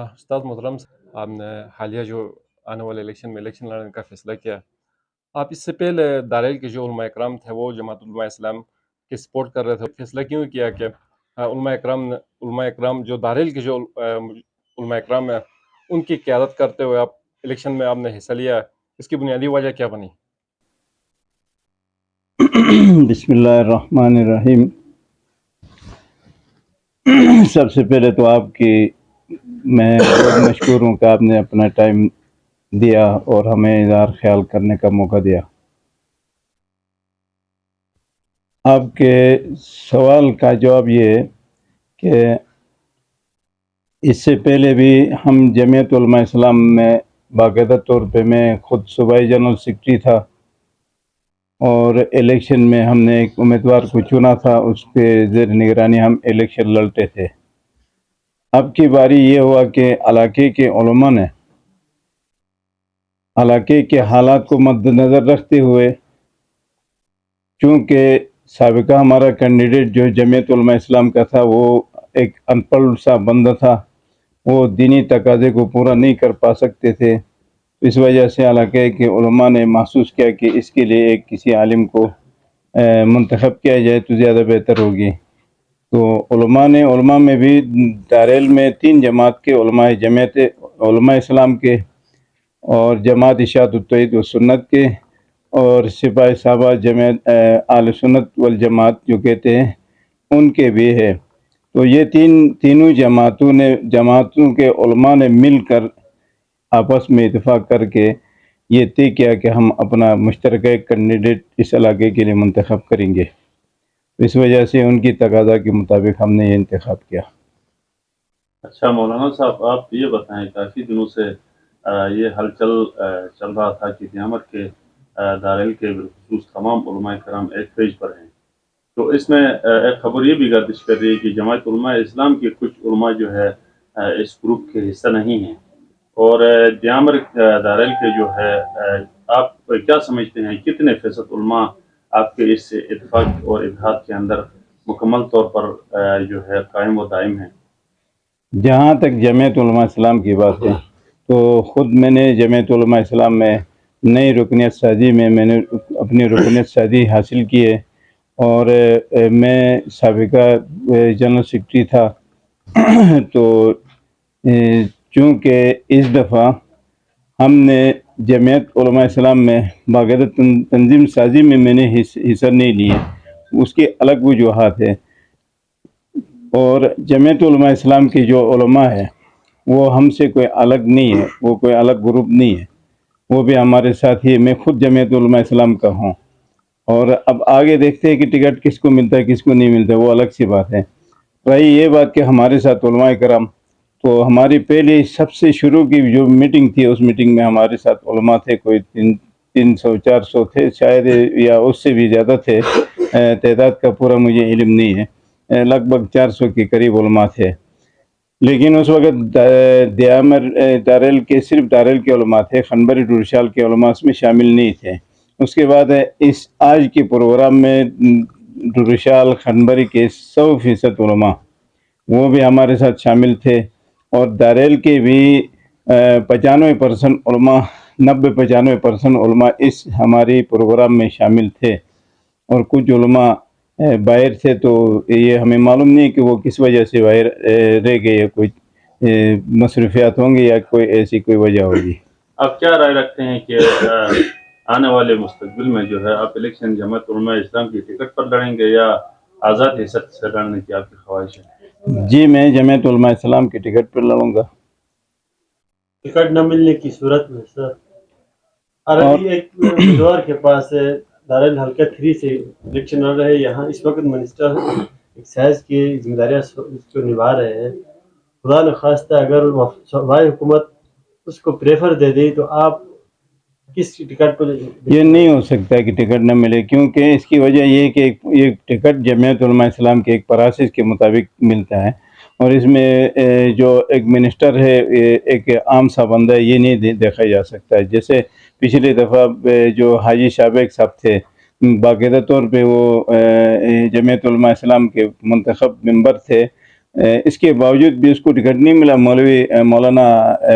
استاد محترم، آپ نے حالیہ جو آنے والے الیکشن لڑنے کا فیصلہ کیا، آپ اس سے پہلے دارائل کے جو علماء اکرام تھے وہ جماعت علماء اسلام کی سپورٹ کر رہے تھے، فیصلہ کیوں کیا کہ علماء اکرام جو دارائل کے جو علماء اکرام ہیں ان کی قیادت کرتے ہوئے آپ الیکشن میں آپ نے حصہ لیا، اس کی بنیادی وجہ کیا بنی؟ بسم اللہ الرحمن الرحیم۔ سب سے پہلے تو آپ کی میں بہت مشکور ہوں کہ آپ نے اپنا ٹائم دیا اور ہمیں اظہار خیال کرنے کا موقع دیا۔ آپ کے سوال کا جواب یہ ہے کہ اس سے پہلے بھی ہم جمعیت علماء اسلام میں باقاعدہ طور پہ میں خود صوبائی جنرل سیکرٹری تھا، اور الیکشن میں ہم نے ایک امیدوار کو چنا تھا، اس کے زیر نگرانی ہم الیکشن لڑتے تھے۔ اب کی باری یہ ہوا کہ علاقے کے علماء نے علاقے کے حالات کو مد نظر رکھتے ہوئے، چونکہ سابقہ ہمارا کینڈیڈیٹ جو جمعیت علماء اسلام کا تھا وہ ایک ان پڑھ سا بندہ تھا، وہ دینی تقاضے کو پورا نہیں کر پا سکتے تھے، اس وجہ سے علاقے کے علماء نے محسوس کیا کہ اس کے لیے ایک کسی عالم کو منتخب کیا جائے تو زیادہ بہتر ہوگی۔ تو علماء میں بھی دارائل میں 3 جماعت کے علماء، جمعیت علماء اسلام کے اور جماعت اشاعت التوحید و سنت کے اور سپاہی صحابہ جمعیت اہل سنت والجماعت جو کہتے ہیں ان کے بھی ہے۔ تو یہ تینوں جماعتوں کے علماء نے مل کر آپس میں اتفاق کر کے یہ طے کیا کہ ہم اپنا مشترکہ کینڈیڈیٹ اس علاقے کے لیے منتخب کریں گے، اس وجہ سے ان کی تقاضا کے مطابق ہم نے یہ انتخاب کیا۔ اچھا مولانا صاحب، آپ یہ بتائیں، کافی دنوں سے یہ ہلچل چل رہا تھا کہ دیامر کے دارائل کے بالخصوص تمام علماء کرام ایک پیج پر ہیں، تو اس میں ایک خبر یہ بھی گردش کر رہی ہے کہ جماعت علماء اسلام کے کچھ علماء جو ہے اس گروپ کے حصہ نہیں ہیں، اور دیامر دارائل کے جو ہے آپ کیا سمجھتے ہیں کتنے فیصد علماء آپ کے اس اتفاق اور اتحاد کے اندر مکمل طور پر جو ہے قائم و دائم ہیں؟ جہاں تک جمعیت علماء اسلام کی بات ہے تو خود میں نے جمعیت علماء اسلام میں نئی رکنیت سازی میں نے اپنی رکنیت سازی حاصل کی ہے، اور میں سابقہ جنرل سیکرٹری تھا۔ تو چونکہ اس دفعہ ہم نے جمعیت علماء اسلام میں باقاعدہ تنظیم سازی میں نے حصہ نہیں لیے، اس کی الگ وجوہات ہے، اور جمعیت علماء اسلام کے جو علماء ہیں وہ ہم سے کوئی الگ نہیں ہے، وہ کوئی الگ گروپ نہیں ہے، وہ بھی ہمارے ساتھ ہی، میں خود جمعیت علماء اسلام کا ہوں، اور اب آگے دیکھتے ہیں کہ ٹکٹ کس کو ملتا ہے کس کو نہیں ملتا، وہ الگ سی بات ہے۔ رہی یہ بات کہ ہمارے ساتھ علماء کرام، تو ہماری پہلی سب سے شروع کی جو میٹنگ تھی اس میٹنگ میں ہمارے ساتھ علماء تھے، کوئی 300-400 تھے شاید، یا اس سے بھی زیادہ تھے، تعداد کا پورا مجھے علم نہیں ہے، لگ بھگ 400 کے قریب علماء تھے، لیکن اس وقت دارائل کے صرف دارائل کے علماء تھے، خنبری ڈورشال کے علماء اس میں شامل نہیں تھے۔ اس کے بعد اس آج کے پروگرام میں ڈورشال خنبری کے 100% علماء وہ بھی ہمارے ساتھ شامل تھے، اور دارائل کے بھی 95% علماء، 90-95% علماء اس ہماری پروگرام میں شامل تھے، اور کچھ علماء باہر تھے، تو یہ ہمیں معلوم نہیں کہ وہ کس وجہ سے باہر رہ گئے، کوئی مصروفیات ہوں گی یا کوئی ایسی کوئی وجہ ہوگی۔ آپ کیا رائے رکھتے ہیں کہ آنے والے مستقبل میں جو ہے آپ الیکشن جماعت علماء اسلام کی ٹکٹ پر لڑیں گے یا آزاد حیثیت سے لڑنے کی آپ کی خواہش ہے؟ جی، میں جمعیت علماء اسلام کی ٹکٹ پر لڑوں گا۔ ٹکٹ نہ ملنے کی صورت میں سر، عربی ایک امیدوار کے پاس دارائل حلقہ 3 سے الیکشن لڑ رہے، یہاں اس وقت منسٹر ایکسائز کی ذمہ داریاں اس کو نبھا رہے ہیں، خدا نخواستہ اگر صوبائی حکومت اس کو پریفر دے دی تو آپ کس ٹکٹ پر؟ یہ نہیں ہو سکتا کہ ٹکٹ نہ ملے، کیونکہ اس کی وجہ یہ ہے کہ یہ ٹکٹ جمعیت علماء اسلام کے ایک پراسس کے مطابق ملتا ہے، اور اس میں جو ایک منسٹر ہے، ایک عام سا بندہ ہے، یہ نہیں دیکھا جا سکتا ہے۔ جیسے پچھلی دفعہ جو حاجی شابق صاحب تھے، باقاعدہ طور پہ وہ جمعیت علماء اسلام کے منتخب ممبر تھے، اس کے باوجود بھی اس کو ٹکٹ نہیں ملا، مولانا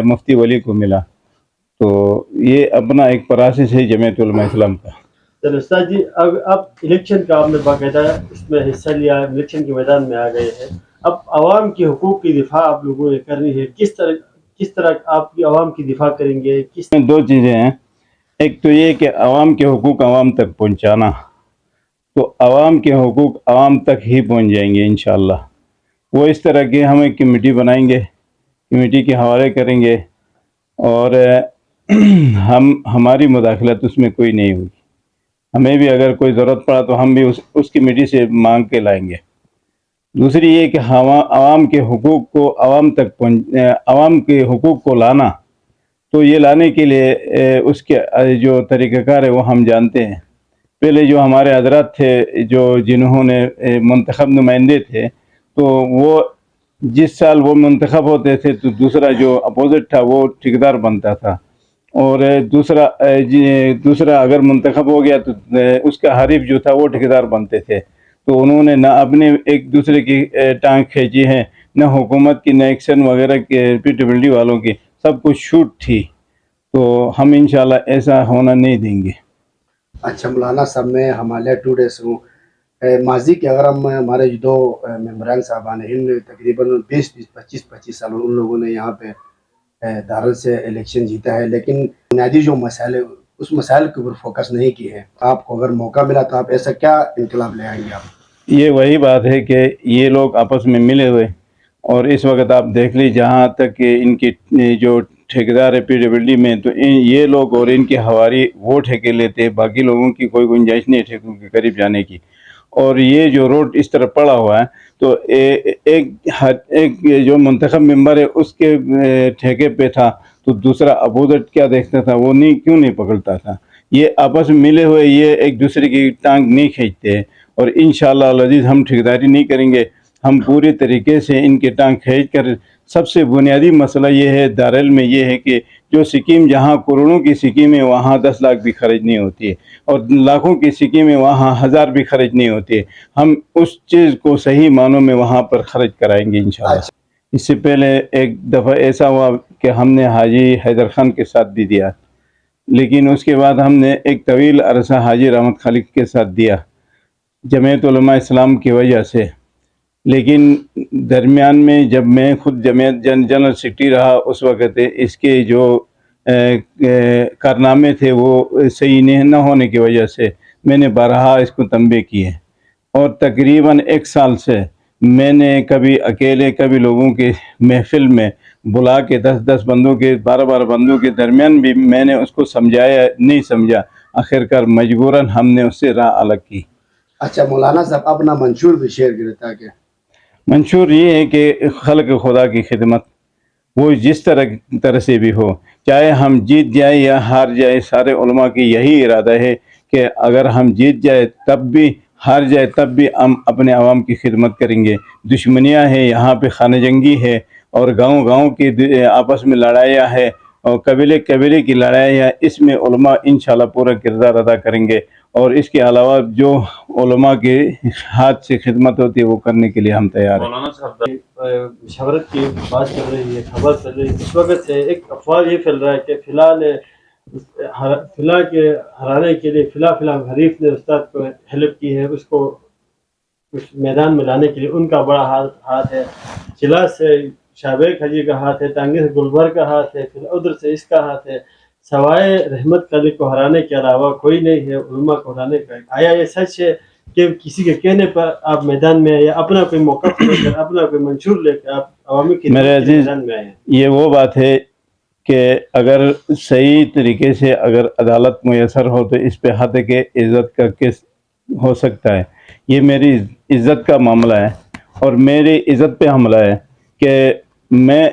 مفتی ولی کو ملا. تو یہ اپنا ایک پروسیس ہے جمعیت علماء اسلام کا. چلو استاد جی، اب الیکشن کا آپ نے باقاعدہ اس میں حصہ لیا، الیکشن کے میدان میں آ گئے ہیں. اب عوام کے حقوق کی دفاع آپ لوگوں نے کرنی ہے. کس طرح آپ کی عوام کی دفاع کریں گے؟ دو چیزیں ہیں. ایک تو یہ کہ عوام کے حقوق عوام تک پہنچانا، تو عوام کے حقوق عوام تک ہی پہنچ جائیں گے انشاءاللہ. وہ اس طرح کی ہم ایک کمیٹی بنائیں گے، کمیٹی کے حوالے کریں گے، اور ہماری مداخلت اس میں کوئی نہیں ہوگی. ہمیں بھی اگر کوئی ضرورت پڑا تو ہم بھی اس کمیٹی سے مانگ کے لائیں گے. دوسری یہ کہ عوام کے حقوق کو عوام کے حقوق کو لانا، تو یہ لانے کے لیے اس کے جو طریقہ کار ہے وہ ہم جانتے ہیں. پہلے جو ہمارے حضرات تھے، جنہوں نے منتخب نمائندے تھے، تو وہ جس سال وہ منتخب ہوتے تھے تو دوسرا جو اپوزٹ تھا وہ ٹھیکیدار بنتا تھا، اور دوسرا اگر منتخب ہو گیا تو اس کا حریف جو تھا وہ ٹھیکیدار بنتے تھے. تو انہوں نے نہ اپنے ایک دوسرے کی ٹانگ کھینچی ہے، نہ حکومت کی، نہ ایکشن وغیرہ کے PWD والوں کی، سب کچھ چھوٹ تھی. تو ہم انشاءاللہ ایسا ہونا نہیں دیں گے. اچھا مولانا صاحب، میں ہمالیہ ٹوڈے سے ہوں. ماضی کے اگر ہم ہمارے جو دو ممبران صاحبان ہیں، ان تقریباً 25 سال ان لوگوں نے یہاں پہ دارل سے الیکشن جیتا ہے، لیکن بنیادی جو مسائل ہے اس مسائل کے اوپر فوکس نہیں کی ہے. آپ کو اگر موقع ملا تو آپ ایسا کیا انقلاب لے آئیں گے؟ آپ یہ وہی بات ہے کہ یہ لوگ آپس میں ملے ہوئے، اور اس وقت آپ دیکھ لی جہاں تک کہ ان کی جو ٹھیکیدار ہے PWD میں، تو یہ لوگ اور ان کے حواری وہ ٹھیکے لیتے ہیں، باقی لوگوں کی کوئی گنجائش نہیں ہے ٹھیکوں کے قریب جانے کی. اور یہ جو روڈ اس طرح پڑا ہوا ہے، تو ایک جو منتخب ممبر ہے اس کے ٹھیکے پہ تھا، تو دوسرا اپوزٹ کیا دیکھتا تھا، وہ کیوں نہیں پکڑتا تھا. یہ آپس میں ملے ہوئے، یہ ایک دوسرے کی ٹانگ نہیں کھینچتے ہیں. اور انشاءاللہ العزیز ہم ٹھیکیداری نہیں کریں گے، ہم پوری طریقے سے ان کے ٹانگ کھینچ کر. سب سے بنیادی مسئلہ یہ ہے دارل میں، یہ ہے کہ جو سکیم جہاں کروڑوں کی سکیم ہے وہاں 10 لاکھ بھی خرچ نہیں ہوتی ہے، اور لاکھوں کی سکیم ہے وہاں 1000 بھی خرچ نہیں ہوتی ہے. ہم اس چیز کو صحیح معنوں میں وہاں پر خرچ کرائیں گے انشاءاللہ. اس سے پہلے ایک دفعہ ایسا ہوا کہ ہم نے حاجی حیدر خان کے ساتھ بھی دیا، لیکن اس کے بعد ہم نے ایک طویل عرصہ حاجی رحمت خالق کے ساتھ دیا جمعیت علماء اسلام کی وجہ سے. لیکن درمیان میں جب میں خود جمعیت جنرل سیکرٹری رہا، اس وقت اس کے جو کارنامے تھے وہ صحیح نہ ہونے کی وجہ سے میں نے بارہا اس کو تنبیہ کی ہے. اور تقریباً 1 سال سے میں نے کبھی اکیلے، کبھی لوگوں کے محفل میں بلا کے 10 بندوں کے 12 بندوں کے درمیان بھی میں نے اس کو سمجھایا، نہیں سمجھا. آخرکار مجبوراً ہم نے اس سے راہ الگ کی. اچھا مولانا صاحب، اپنا منشور بھی شیئر کرے تاکہ. منشور یہ ہے کہ خلق خدا کی خدمت، وہ جس طرح سے بھی ہو، چاہے ہم جیت جائیں یا ہار جائے، سارے علماء کی یہی ارادہ ہے کہ اگر ہم جیت جائے تب بھی، ہار جائے تب بھی ہم اپنے عوام کی خدمت کریں گے. دشمنیاں ہیں یہاں پہ، خانہ جنگی ہے، اور گاؤں کی آپس میں لڑائیاں ہے، اور قبیلے کی لڑائیاں، اس میں علماء انشاءاللہ پورا کردار ادا کریں گے. اور اس کے علاوہ جو علماء کے ہاتھ سے خدمت ہوتی ہے وہ کرنے کے لیے ہم تیار ہیں. مولانا صاحب، مشاورت کی بات چل رہی ہے، خبر چل رہی ہے اس وقت سے، ایک افواہ یہ پھیل رہا ہے کہ فلاں کے ہرانے کے لیے فلاں حریف نے استاد کو ہیلپ کی ہے، اس کو اس میدان میں لانے کے لیے ان کا بڑا ہاتھ ہے. چلا سے شابیک حاجی کا ہاتھ ہے، ٹانگی سے گلبر کا ہاتھ ہے، پھر ادھر سے اس کا ہاتھ ہے. سوائے رحمت خالق کو ہرانے کے علاوہ کوئی نہیں ہے علماء کو ہرانے کا. آیا یہ سچ ہے کہ کسی کے کہنے پر آپ میدان میں آئے، یا اپنا کوئی موقف لے کر، اپنا کوئی منشور لے کر آپ عوامی کی میدان میں آئے ہیں؟ یہ وہ بات ہے کہ اگر صحیح طریقے سے اگر عدالت میسر ہو تو اس پہ حد کے عزت کا کس ہو سکتا ہے. یہ میری عزت کا معاملہ ہے، اور میری عزت پہ حملہ ہے کہ میں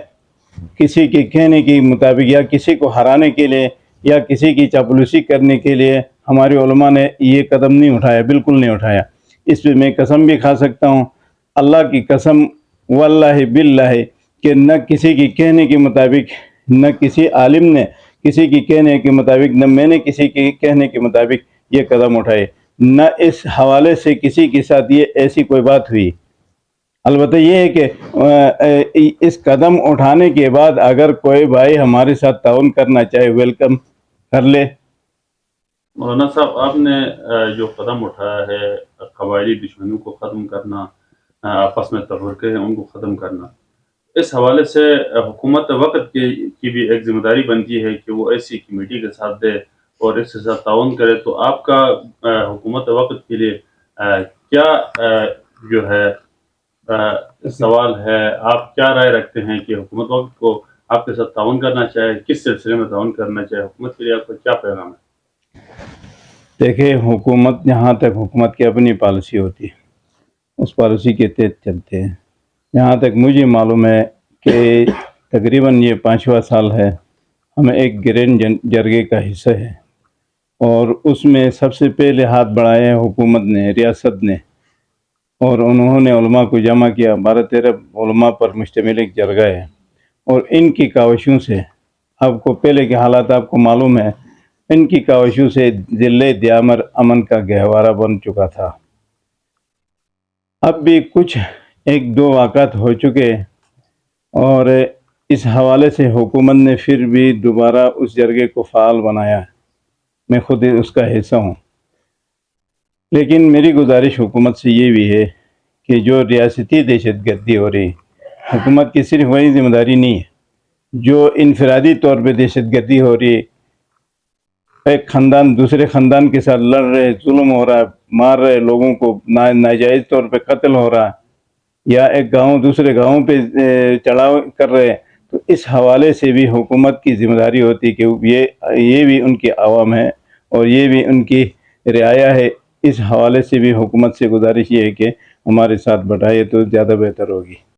کسی کے کہنے کے مطابق یا کسی کو ہرانے کے لیے یا کسی کی چاپلوسی کرنے کے لیے ہمارے علماء نے یہ قدم نہیں اٹھایا، بالکل نہیں اٹھایا. اس پہ میں قسم بھی کھا سکتا ہوں، اللہ کی قسم واللہ باللہ، کہ نہ کسی کی کہنے کے مطابق، نہ کسی عالم نے کسی کی کہنے کے مطابق، نہ میں نے کسی کے کہنے کے مطابق یہ قدم اٹھائے، نہ اس حوالے سے کسی کے ساتھ یہ ایسی کوئی بات ہوئی. البتہ یہ ہے کہ اس قدم اٹھانے کے بعد اگر کوئی بھائی ہمارے ساتھ تعاون کرنا چاہے ویلکم کر لے. مولانا صاحب آپ نے جو قدم اٹھایا ہے قبائلی دشمنیوں کو ختم کرنا، آپس میں تفرقے ہیں ان کو ختم کرنا، اس حوالے سے حکومت وقت کی بھی ایک ذمہ داری بنتی ہے کہ وہ ایسی کمیٹی کے ساتھ دے اور اس کے ساتھ تعاون کرے. تو آپ کا حکومت وقت کے لیے کیا جو ہے سوال ہے، آپ کیا رائے رکھتے ہیں کہ حکومت وقت کو آپ کے ساتھ تعاون کرنا چاہے، کس سلسلے میں تعاون کرنا چاہے، حکومت کے لیے آپ کا کیا پیغام ہے؟ دیکھیں حکومت جہاں تک حکومت کی اپنی پالیسی ہوتی ہے اس پالیسی کے تحت چلتے ہیں. جہاں تک مجھے معلوم ہے کہ تقریباً یہ 5واں سال ہے ہمیں ایک گرین جرگے کا حصہ ہے اور اس میں سب سے پہلے ہاتھ بڑھائے ہیں حکومت نے، ریاست نے، اور انہوں نے علماء کو جمع کیا. 12-13 علماء پر مشتمل ایک جرگہ ہے اور ان کی کاوشوں سے آپ کو پہلے کے حالات آپ کو معلوم ہے، ان کی کاوشوں سے ضلع دیامر امن کا گہوارہ بن چکا تھا. اب بھی کچھ 1-2 واقعات ہو چکے اور اس حوالے سے حکومت نے پھر بھی دوبارہ اس جرگے کو فعال بنایا. میں خود اس کا حصہ ہوں. لیکن میری گزارش حکومت سے یہ بھی ہے کہ جو ریاستی دہشت گردی ہو رہی، حکومت کی صرف وہی ذمہ داری نہیں ہے. جو انفرادی طور پہ دہشت گردی ہو رہی، ایک خاندان دوسرے خاندان کے ساتھ لڑ رہے، ظلم ہو رہا ہے، مار رہے لوگوں کو، ناجائز طور پہ قتل ہو رہا ہے، یا ایک گاؤں دوسرے گاؤں پہ چڑھاؤ کر رہے، تو اس حوالے سے بھی حکومت کی ذمہ داری ہوتی کہ یہ بھی ان کے عوام ہے اور یہ بھی ان کی رعایا ہے. اس حوالے سے بھی حکومت سے گزارش یہ ہے کہ ہمارے ساتھ بٹھائے تو زیادہ بہتر ہوگی.